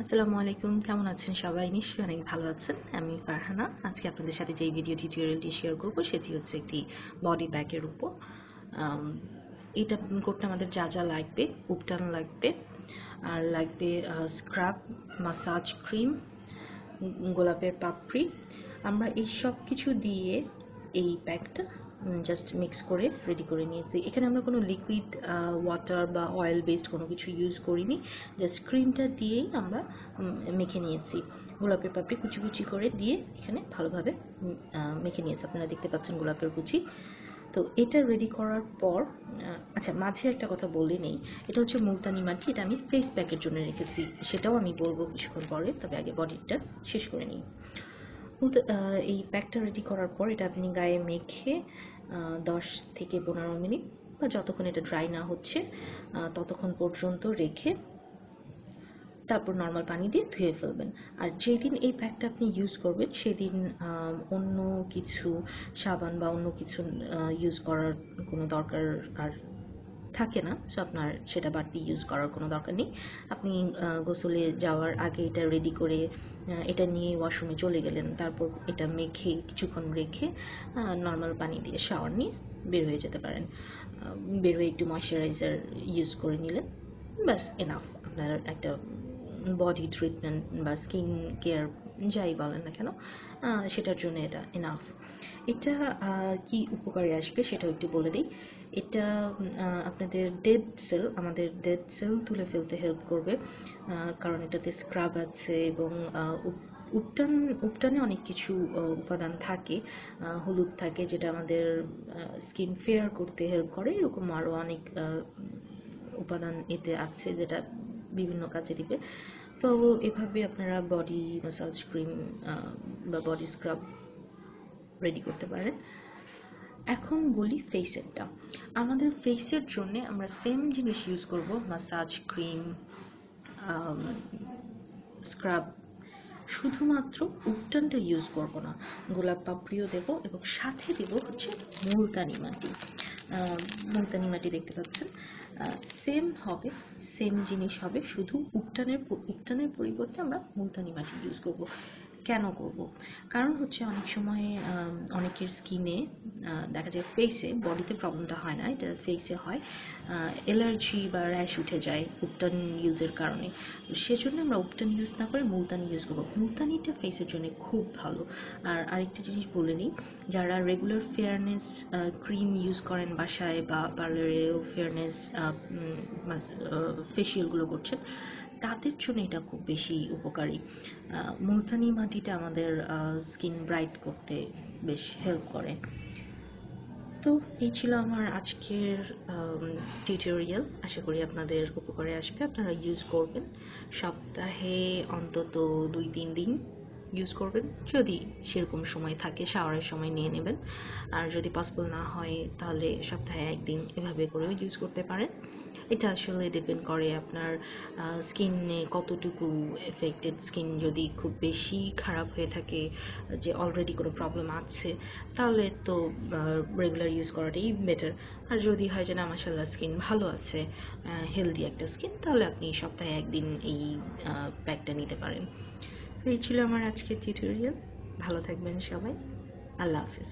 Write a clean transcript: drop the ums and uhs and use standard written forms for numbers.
আসসালামু আলাইকুম, কেমন আছেন সবাই? নিশ্চয়ই অনেক ভালো আছেন। আমি ফারহানা। আজকে আপনাদের সাথে যে ভিডিও টিউটোরিয়ালটি শেয়ার করব সেটি হচ্ছে একটি বডি প্যাকের উপর। এটা করতে আমাদের যা যা লাগবে, উপটান লাগবে, আর লাগবে স্ক্রাব, মাসাজ ক্রিম, গোলাপের পাপড়ি। আমরা এই সব কিছু দিয়ে এই প্যাকটা জাস্ট মিক্স করে রেডি করে নিয়েছি। এখানে আমরা কোনো লিকুইড ওয়াটার বা অয়েল বেসড কোনো কিছু ইউজ করিনি, জাস্ট ক্রিমটা দিয়েই আমরা মেখে নিয়েছি। গোলাপের পাপড়ি কুচি কুচি করে দিয়ে এখানে ভালোভাবে মেখে নিয়েছি। আপনারা দেখতে পাচ্ছেন গোলাপের কুচি। তো এটা রেডি করার পর আচ্ছা, মাঝে একটা কথা বলে নেই, এটা হচ্ছে মুলতানি মাটি। এটা আমি ফেস প্যাকের জন্য রেখেছি, সেটাও আমি বলবো কিছুক্ষণ পরে, তবে আগে বডিটা শেষ করে নিই। এই প্যাকটা রেডি করার পর এটা আপনি গায়ে মেখে 10 থেকে 15 মিনিট বা যতক্ষণ এটা ড্রাই না হচ্ছে ততক্ষণ পর্যন্ত রেখে তারপর নর্মাল পানি দিয়ে ধুয়ে ফেলবেন। আর যেদিন এই প্যাকটা আপনি ইউজ করবেন সেদিন অন্য কিছু সাবান বা অন্য কিছু ইউজ করার কোনো দরকার আর থাকে না। সো আপনার সেটা বাড়তি ইউজ করার কোনো দরকার নেই। আপনি গোসলে যাওয়ার আগে এটা রেডি করে এটা নিয়ে ওয়াশরুমে চলে গেলেন, তারপর এটা মেখে কিছুক্ষণ রেখে নর্মাল পানি দিয়ে শাওয়ার নিয়ে বের হয়ে যেতে পারেন। বের হয়ে একটু ময়শ্চারাইজার ইউজ করে নিলেন, ব্যাস এনাফ। আপনার একটা বডি ট্রিটমেন্ট বা স্কিন কেয়ার যাই বলেন না কেন, সেটার জন্য এটা এনাফ। এটা কি উপকারে আসবে সেটাও একটু বলে দিই। এটা আপনাদের আমাদের ডেড সেল তুলে ফেলতে হেল্প করবে, কারণ এটাতে স্ক্রাব আছে এবং উপটানে অনেক কিছু উপাদান থাকে। হলুদ থাকে যেটা আমাদের স্কিন ফেয়ার করতে হেল্প করে। এরকম আরও অনেক উপাদান এতে আছে যেটা বিভিন্ন কাজে দিবে। তো এভাবে আপনারা বডি ম্যাসাজ ক্রিম বা বডি স্ক্রাব রেডি করতে পারেন। এখন বলি ফেসেরটা। আমাদের ফেসের জন্য আমরা সেম জিনিস ইউজ করব, ম্যাসাজ ক্রিম, স্ক্রাব, শুধুমাত্র উপটানটা ইউজ করব না, গোলাপ পাপড়িও দেব এবং সাথে দেব হচ্ছে মুলতানি মাটি। মুলতানি মাটি দেখতে পাচ্ছেন, সেম হবে, সেম জিনিস হবে, শুধু উপটানের পরিবর্তে আমরা মুলতানি মাটি ইউজ করব। কেন করব? কারণ হচ্ছে অনেক সময় অনেকের স্কিনে দেখা যায়, ফেসে, বডিতে প্রবলেমটা হয় না, এটা ফেসে হয়, অ্যালার্জি বা র্যাশ উঠে যায় উপটান ইউজের কারণে। সেজন্য আমরা উপটান ইউজ না করে মুলতানি ইউজ করবো। মুলতানিটা ফেসের জন্য খুব ভালো। আর আরেকটা জিনিস বলে নিই, যারা রেগুলার ফেয়ারনেস ক্রিম ইউজ করেন বাসায় বা পার্লারেও ফেয়ারনেস ফেসিয়ালগুলো করছেন, তাদের জন্য এটা খুব বেশি উপকারী। মুলতানি মাটিটা আমাদের স্কিন ব্রাইট করতে বেশ হেল্প করে। তো এই ছিল আমার আজকের টিউটোরিয়াল। আশা করি আপনাদের উপকারে আসবে, আপনারা ইউজ করবেন। সপ্তাহে অন্তত 2-3 দিন ইউজ করবেন, যদি সেরকম সময় থাকে শাওয়ারের সময় নিয়ে নেবেন। আর যদি পসিবল না হয় তাহলে সপ্তাহে 1 দিন এভাবে করেও ইউজ করতে পারেন। এটা আসলে ডিপেন্ড করে আপনার স্কিনে কতটুকু এফেক্টেড। স্কিন যদি খুব বেশি খারাপ হয়ে থাকে, যে অলরেডি কোনো প্রবলেম আছে, তাহলে তো রেগুলার ইউজ করাটাই বেটার। আর যদি হয় যে না, মাশাআল্লাহ স্কিন ভালো আছে, হেলদি একটা স্কিন, তাহলে আপনি সপ্তাহে 1 দিন এই প্যাকটা নিতে পারেন। এই ছিল আমার আজকের টিউটোরিয়াল। ভালো থাকবেন সবাই। আল্লাহ হাফেজ।